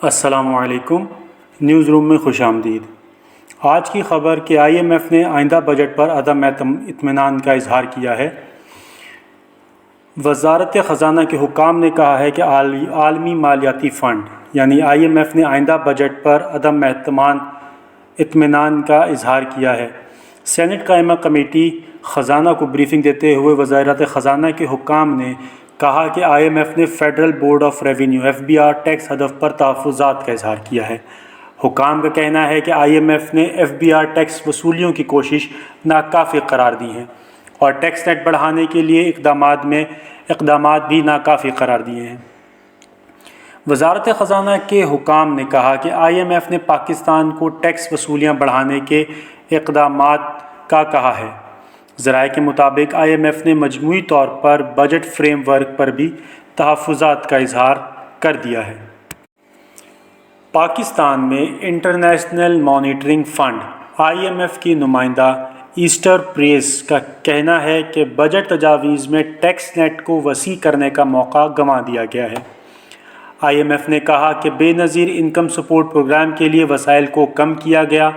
السلام علیکم، news room میں خوش آمدید۔ آج کی خبر کہ آئی ایم ایف نے آئندہ بجٹ پر عدم اطمینان کا اظہار کیا ہے۔ وزارت خزانہ کے حکام نے کہا ہے کہ عالمی مالیاتی فنڈ یعنی آئی ایم ایف نے آئندہ بجٹ پر عدم اطمینان کا اظہار کیا ہے۔ سینٹ قائمہ کمیٹی خزانہ کو بریفنگ دیتے ہوئے وزارت خزانہ کے حکام نے کہا کہ آئی ایم ایف نے federal board of revenue (FBR) tax ہدف پر تحفظات کا اظہار کیا ہے۔ حکام کا کہنا ہے کہ آئی ایم ایف نے FBR ٹیکس وصولیوں کی کوشش ناکافی قرار دی ہیں اور ٹیکس نیٹ بڑھانے کے لیے اقدامات بھی ناکافی قرار دیے ہیں۔ وزارت خزانہ کے حکام نے کہا کہ آئی ایم ایف نے پاکستان کو ٹیکس وصولیاں بڑھانے کے اقدامات کا کہا ہے۔ ذرائع کے مطابق آئی ایم ایف نے مجموعی طور پر بجٹ فریم ورک پر بھی تحفظات کا اظہار کر دیا ہے۔ پاکستان میں international monitoring fund IMF کی نمائندہ ایسٹر پریس کا کہنا ہے کہ بجٹ تجاویز میں ٹیکس نیٹ کو وسیع کرنے کا موقع گنوا دیا گیا ہے۔ آئی ایم ایف نے کہا کہ بے نظیر انکم سپورٹ پروگرام کے لیے وسائل کو کم کیا گیا،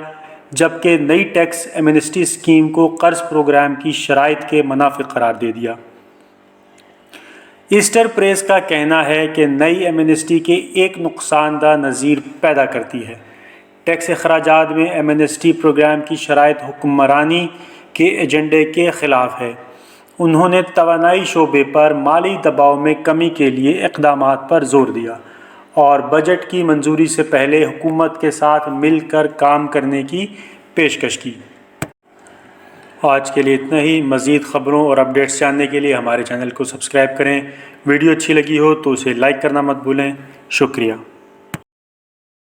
جبکہ نئی ٹیکس ایمنسٹی اسکیم کو قرض پروگرام کی شرائط کے منافق قرار دے دیا۔ ایسٹر پریس کا کہنا ہے کہ نئی ایمنسٹی کے ایک نقصان دہ نظیر پیدا کرتی ہے۔ ٹیکس اخراجات میں ایمنسٹی پروگرام کی شرائط حکمرانی کے ایجنڈے کے خلاف ہے۔ انہوں نے توانائی شعبے پر مالی دباؤ میں کمی کے لیے اقدامات پر زور دیا اور بجٹ کی منظوری سے پہلے حکومت کے ساتھ مل کر کام کرنے کی پیشکش کی۔ آج کے لیے اتنا ہی۔ مزید خبروں اور اپڈیٹس جاننے کے لیے ہمارے چینل کو سبسکرائب کریں۔ ویڈیو اچھی لگی ہو تو اسے لائک کرنا مت بھولیں۔ شکریہ۔